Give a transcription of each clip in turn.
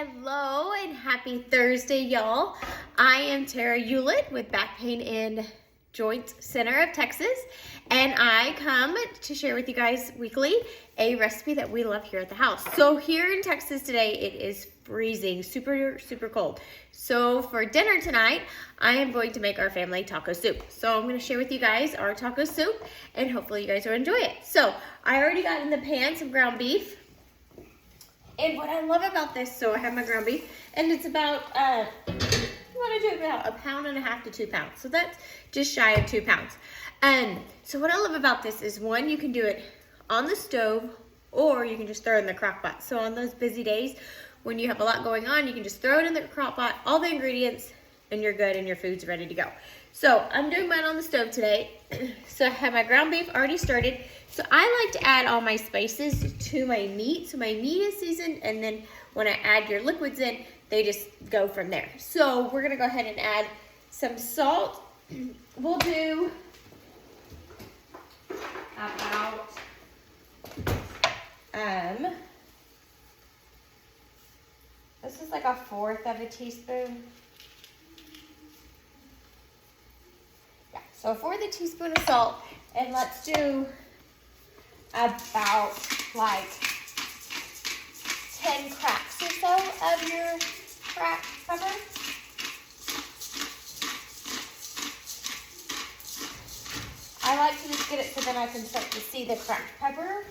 Hello and happy Thursday, y'all. I am Tara Hewlett with Back Pain and Joint Center of Texas, and I come to share with you guys weekly a recipe that we love here at the house. So here in Texas today, it is freezing, super cold. So for dinner tonight, I am going to make our family taco soup. So I'm going to share with you guys our taco soup, and hopefully you guys will enjoy it. So I already got in the pan some ground beef. And what I love about this, so I have my ground beef, and it's about, you want to do about 1.5 pounds to 2 pounds. So that's just shy of 2 pounds. And so what I love about this is, one, you can do it on the stove, or you can just throw it in the crock pot. So on those busy days, when you have a lot going on, you can just throw it in the crock pot, all the ingredients, and you're good, and your food's ready to go. So I'm doing mine on the stove today. So I have my ground beef already started. So I like to add all my spices to my meat. So my meat is seasoned, and then when I add your liquids in, they just go from there. So we're gonna go ahead and add some salt. We'll do about, this is like 1/4 of a teaspoon. Yeah, so 1/4 teaspoon of salt, and let's do about like 10 cracks or so of your cracked pepper. I like to just get it so then I can start to see the cracked pepper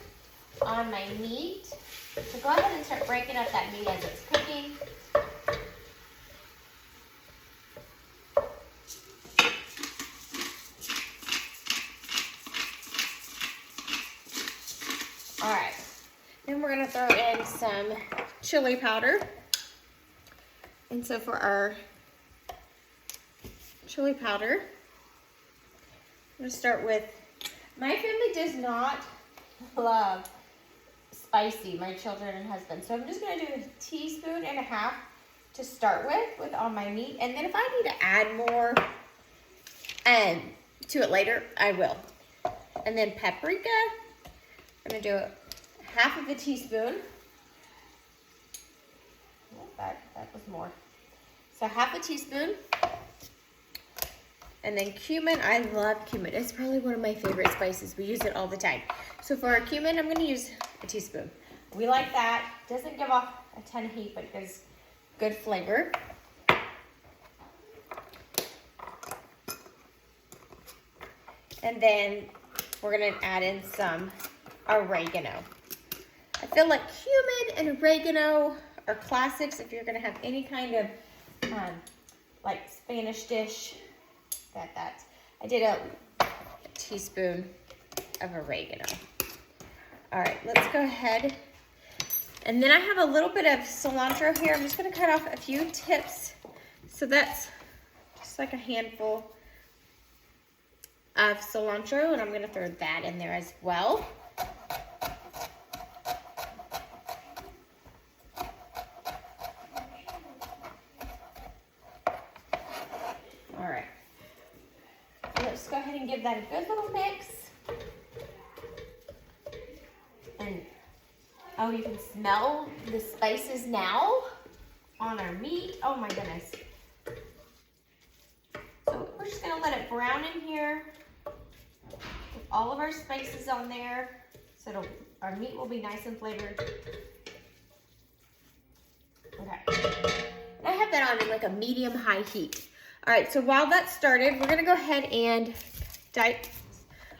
on my meat. So go ahead and start breaking up that meat as it's cooking. All right, then we're gonna throw in some chili powder. And so for our chili powder, I'm gonna start with, my family does not love spicy, my children and husband. So I'm just gonna do 1.5 teaspoons to start with on my meat. And then if I need to add more to it later, I will. And then paprika, I'm gonna do 1/2 teaspoon. Oh, that was more. So 1/2 teaspoon. And then cumin, I love cumin. It's probably one of my favorite spices. We use it all the time. So for our cumin, I'm gonna use 1 teaspoon. We like that. Doesn't give off a ton of heat, but it gives good flavor. And then we're gonna add in some oregano. I feel like cumin and oregano are classics if you're gonna have any kind of like Spanish dish. I did a teaspoon of oregano. All right, let's go ahead. And then I have a little bit of cilantro here. I'm just gonna cut off a few tips. So that's just like a handful of cilantro, and I'm gonna throw that in there as well. All right, let's go ahead and give that a good little mix. And oh, you can smell the spices now on our meat. Oh my goodness. So we're just gonna let it brown in here with all of our spices on there, so our meat will be nice and flavored. Okay, and I have that on in like a medium-high heat. All right, so while that's started, we're gonna go ahead and dice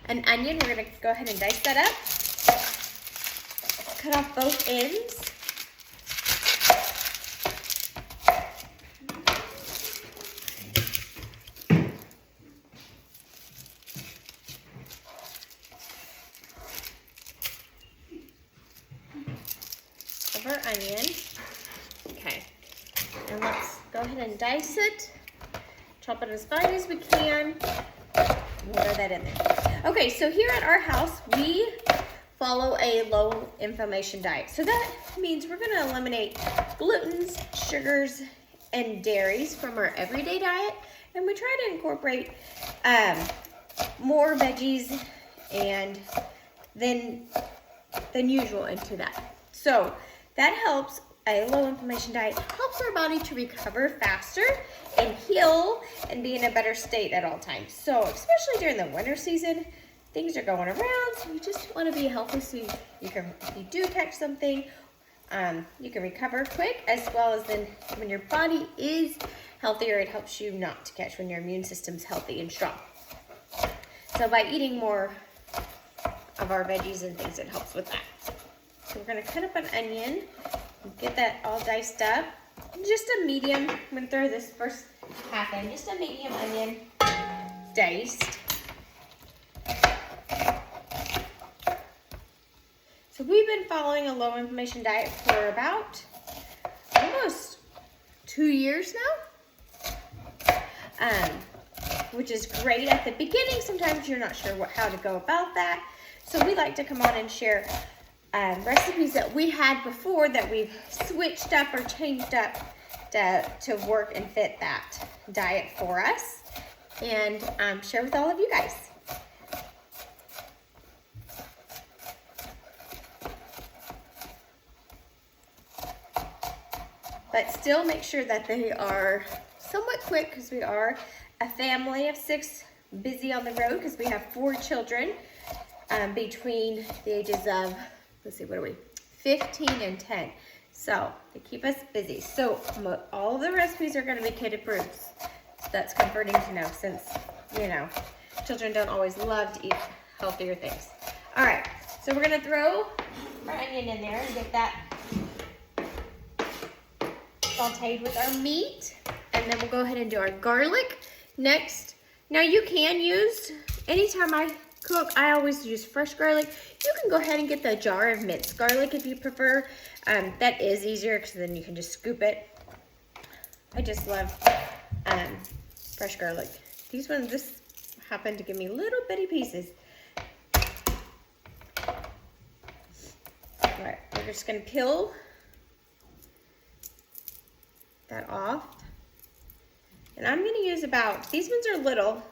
an onion. We're gonna go ahead and dice that up. Cut off both ends. Of our onion. Okay, and let's go ahead and dice it. Chop it as fine as we can. We'll throw that in there. Okay, so here at our house, we follow a low inflammation diet. So that means we're gonna eliminate glutens, sugars, and dairies from our everyday diet. And we try to incorporate more veggies and than usual into that. So that helps a low inflammation diet helps our body to recover faster and heal and be in a better state at all times. So especially during the winter season, things are going around, so you just want to be healthy so you can, if you do catch something, you can recover quick, as well as then when your body is healthier, it helps you not to catch when your immune system's healthy and strong. So by eating more of our veggies and things, it helps with that. So we're gonna cut up an onion, get that all diced up. Just a medium, I'm gonna throw this first half in, just a medium onion diced. So we've been following a low inflammation diet for about almost 2 years now, which is great. At the beginning, sometimes you're not sure how to go about that. So we like to come on and share recipes that we had before that we've switched up or changed up to work and fit that diet for us, and share with all of you guys. But still make sure that they are somewhat quick, because we are a family of 6, busy on the road because we have 4 children between the ages of, let's see, what are we, 15 and 10. So they keep us busy. So all of the recipes are going to be kid approved. So that's comforting to know, since, you know, children don't always love to eat healthier things. All right, so we're going to throw our onion in there and get that sauteed with our meat, and then we'll go ahead and do our garlic next. Now you can use, anytime I cook, I always use fresh garlic. You can go ahead and get the jar of minced garlic if you prefer. That is easier because then you can just scoop it. I just love fresh garlic. These ones just happen to give me little bitty pieces. All right, we're just gonna peel that off. And I'm gonna use about, these ones are little,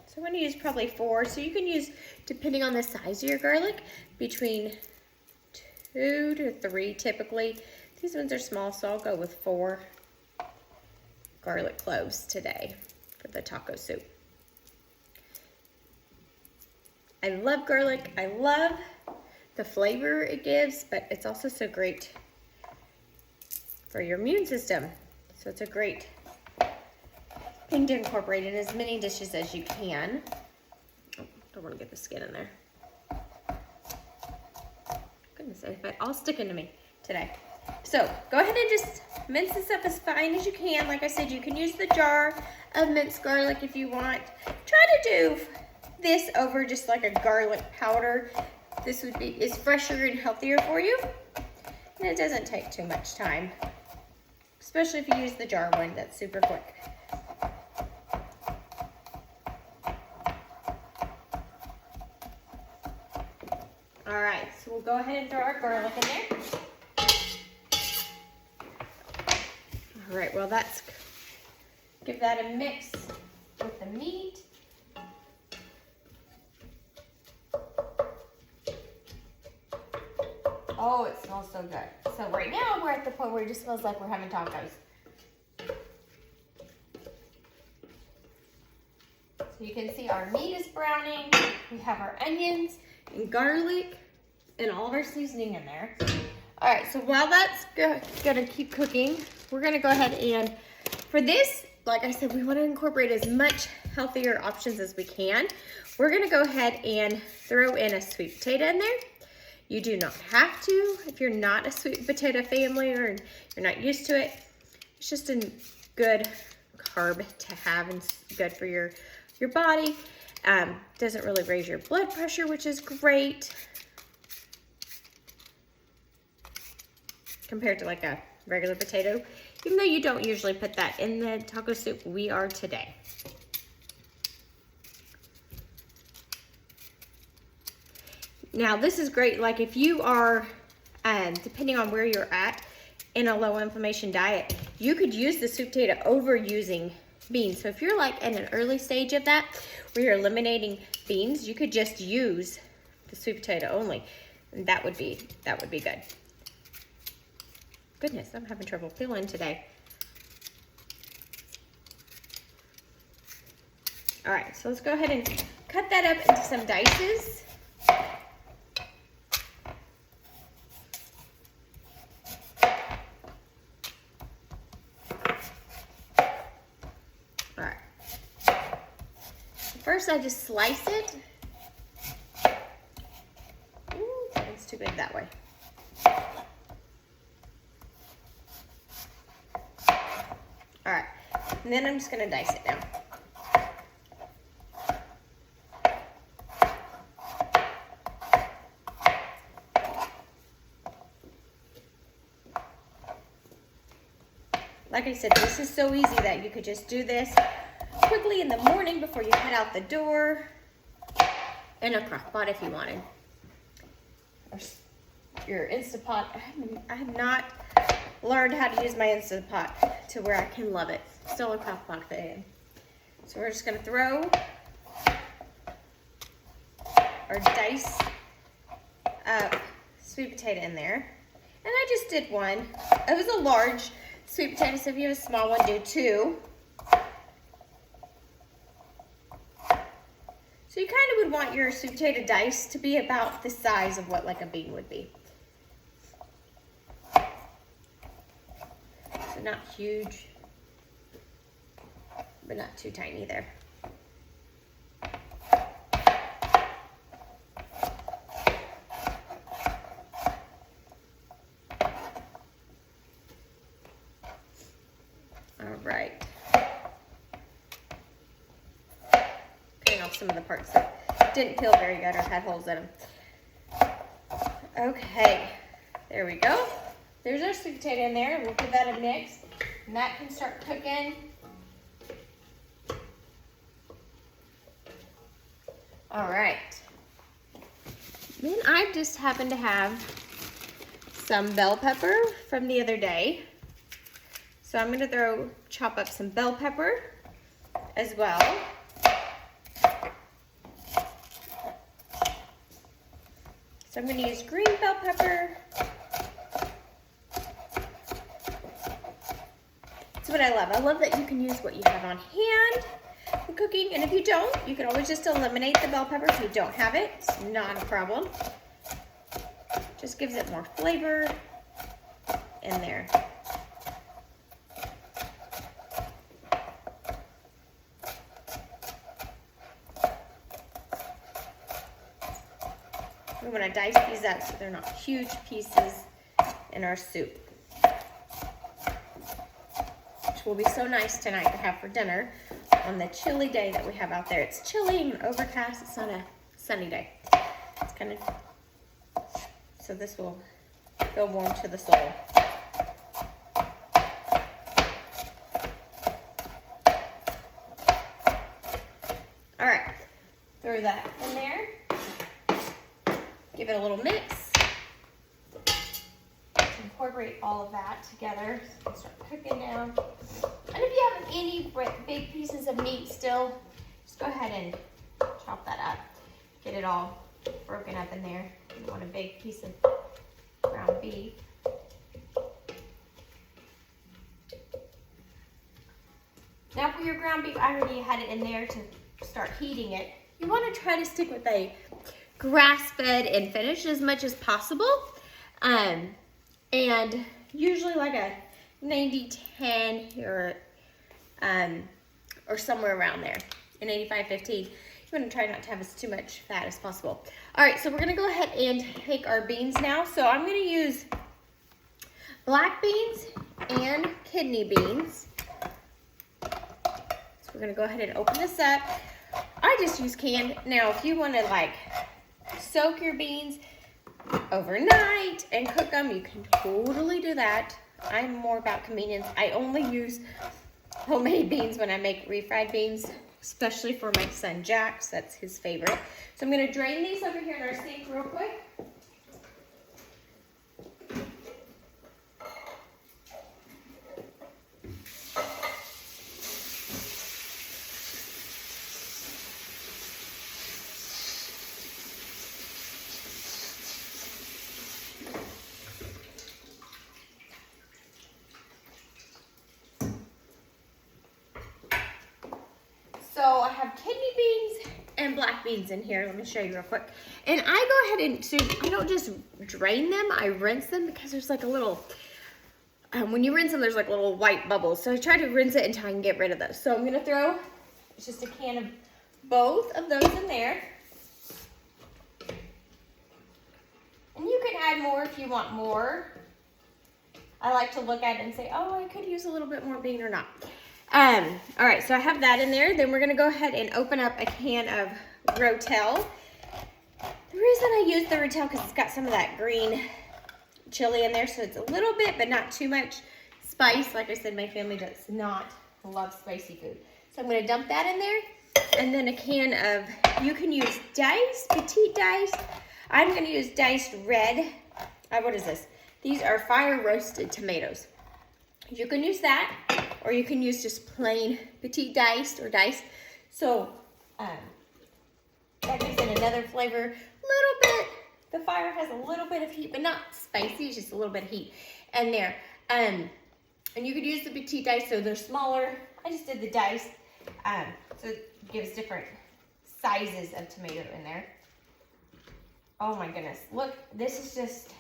so I'm gonna use probably 4. So you can use, depending on the size of your garlic, between 2 to 3 typically. These ones are small, so I'll go with 4 garlic cloves today for the taco soup. I love garlic. I love the flavor it gives, but it's also so great for your immune system. So it's a great thing to incorporate in as many dishes as you can. Oh, don't want to get the skin in there. Goodness, it's all sticking to me today. So go ahead and just mince this up as fine as you can. Like I said, you can use the jar of minced garlic if you want. Try to do this over just like a garlic powder. This is fresher and healthier for you, and it doesn't take too much time. Especially if you use the jar one, that's super quick. All right, so we'll go ahead and throw our garlic in there. All right, well give that a mix with the meat. Oh, it smells so good. So right now we're at the point where it just smells like we're having tacos. So you can see our meat is browning. We have our onions and garlic and all of our seasoning in there. All right, so while that's gonna keep cooking, we're gonna go ahead and, for this, like I said, we wanna incorporate as much healthier options as we can. We're gonna go ahead and throw in a sweet potato in there. You do not have to if you're not a sweet potato family or you're not used to it. It's just a good carb to have and good for your body. Doesn't really raise your blood pressure, which is great compared to like a regular potato. Even though you don't usually put that in the taco soup, we are today. Now this is great, like if you are, depending on where you're at in a low inflammation diet, you could use the sweet potato over using beans. So if you're like in an early stage of that, where you're eliminating beans, you could just use the sweet potato only. And that would be good. Goodness, I'm having trouble peeling today. All right, so let's go ahead and cut that up into some dices. All right. First, I just slice it. Ooh, it's too big that way. All right, and then I'm just gonna dice it now. Like I said, this is so easy that you could just do this quickly in the morning before you head out the door, in a crock pot if you wanted. Or your Instant Pot. I have not learned how to use my Instant Pot to where I can love it. Still a crock pot fit in. So we're just gonna throw our diced sweet potato in there. And I just did one. It was a large sweet potato, so if you have a small one, do two. So you kind of would want your sweet potato dice to be about the size of what like a bean would be. So not huge, but not too tiny there. All right. Cutting off some of the parts that didn't peel very good or had holes in them. Okay, there we go. There's our sweet potato in there. We'll give that a mix, and that can start cooking. All right. Then I just happen to have some bell pepper from the other day. So I'm gonna chop up some bell pepper as well. So I'm gonna use green bell pepper. That's what I love. I love that you can use what you have on hand for cooking. And if you don't, you can always just eliminate the bell pepper if you don't have it. It's not a problem. Just gives it more flavor in there. We want to dice these up so they're not huge pieces in our soup. Which will be so nice tonight to have for dinner on the chilly day that we have out there. It's chilly and overcast. It's not a sunny day. It's kind of, so this will go warm to the soul. All right, throw that in there. Give it a little mix. Incorporate all of that together. So start cooking down. And if you have any big pieces of meat still, just go ahead and chop that up. Get it all broken up in there. You want a big piece of ground beef. Now for your ground beef, I already had it in there to start heating it. You want to try to stick with a grass-fed and finished as much as possible. And usually like a 90-10 or somewhere around there, an 85-15. You want to try not to have as too much fat as possible. All right, so we're gonna go ahead and take our beans now. So I'm gonna use black beans and kidney beans. So we're gonna go ahead and open this up. I just use canned. Now, if you wanna like soak your beans overnight and cook them, you can totally do that. I'm more about convenience. I only use homemade beans when I make refried beans, especially for my son Jax. That's his favorite. So I'm going to drain these over here in our sink real quick. So I have kidney beans and black beans in here. Let me show you real quick. And I go ahead and, so I don't just drain them, I rinse them because there's like a little, when you rinse them, there's like little white bubbles. So I try to rinse it until I can get rid of those. So I'm gonna throw just a can of both of those in there. And you can add more if you want more. I like to look at it and say, oh, I could use a little bit more bean or not. All right, so I have that in there. Then we're gonna go ahead and open up a can of rotel. The reason I use the rotel because it's got some of that green chili in there, so it's a little bit, but not too much spice. Like I said, my family does not love spicy food. So I'm gonna dump that in there. And then a can of, you can use diced, petite diced. I'm gonna use diced red. What is this? These are fire roasted tomatoes. You can use that, or you can use just plain petite diced or diced. So that gives it another flavor. Little bit, the fire has a little bit of heat, but not spicy, it's just a little bit of heat in there. And you could use the petite diced, so they're smaller. I just did the diced, so it gives different sizes of tomato in there. Oh my goodness, look, this is just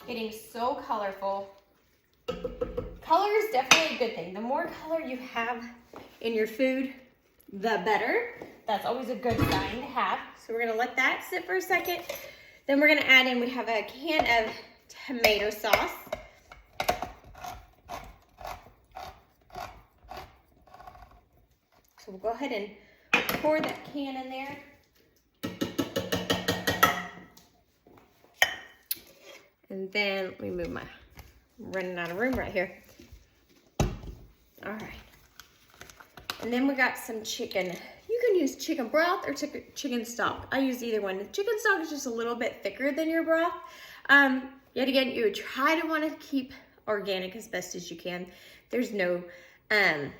getting so colorful. Color is definitely a good thing. The more color you have in your food, the better. That's always a good sign to have. So we're gonna let that sit for a second. Then we're gonna add in, we have a can of tomato sauce. So we'll go ahead and pour that can in there. And then let me move I'm running out of room right here. All right. And then we got some chicken. You can use chicken broth or chicken stock. I use either one. The chicken stock is just a little bit thicker than your broth. Yet again, you would try to want to keep organic as best as you can. There's no added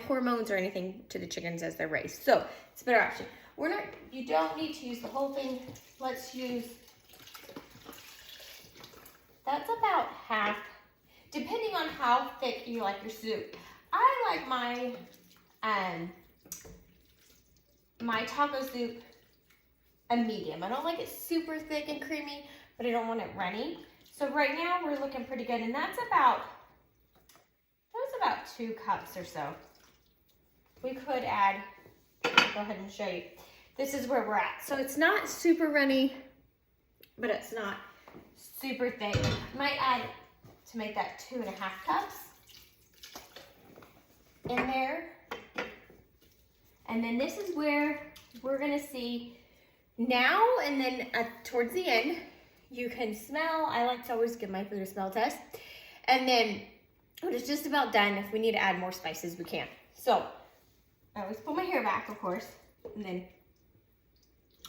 hormones or anything to the chickens as they're raised. So it's a better option. You don't need to use the whole thing. Let's use, that's about half, depending on how thick you like your soup. I like my taco soup a medium. I don't like it super thick and creamy, but I don't want it runny. So right now we're looking pretty good, and that's about 2 cups or so. We could add, I'll go ahead and show you. This is where we're at. So it's not super runny, but it's not super thick. Might add, to make that 2.5 cups in there. And then this is where we're gonna see now, and then towards the end, you can smell. I like to always give my food a smell test. And then when it's just about done, if we need to add more spices, we can. So I always pull my hair back, of course, and then,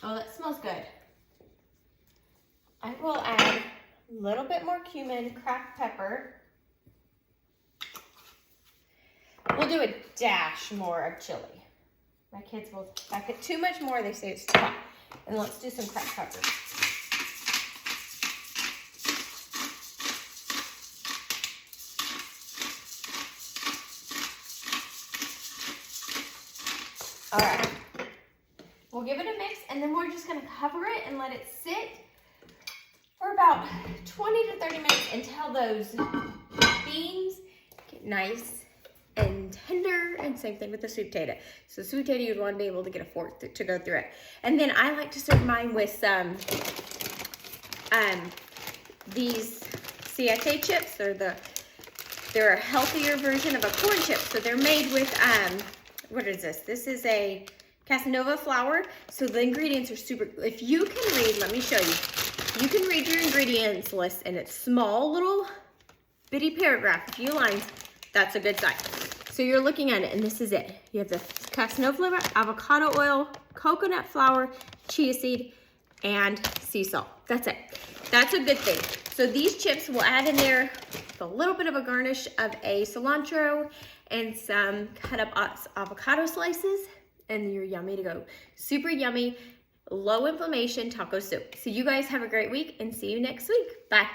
oh, that smells good. I will add a little bit more cumin, cracked pepper. We'll do a dash more of chili. My kids will back it too much more, they say it's too hot. And let's do some cracked pepper. All right, we'll give it a mix, and then we're just gonna cover it and let it sit for about 20 to 30 minutes until those beans get nice and tender, and same thing with the sweet potato. So sweet potato, you'd want to be able to get a fork to go through it. And then I like to serve mine with some these ciabatta chips. They're a healthier version of a corn chip. So they're made with what is this? This is a casanova flour. So the ingredients are super, if you can read, let me show you. You can read your ingredients list, and it's small little bitty paragraph, a few lines. That's a good sign. So you're looking at it, and this is it. You have the casanova flour, avocado oil, coconut flour, chia seed, and sea salt. That's it. That's a good thing. So these chips will add in there a little bit of a garnish of a cilantro and some cut up avocado slices, and you're yummy to go. Super yummy, low inflammation taco soup. So you guys have a great week, and see you next week. Bye.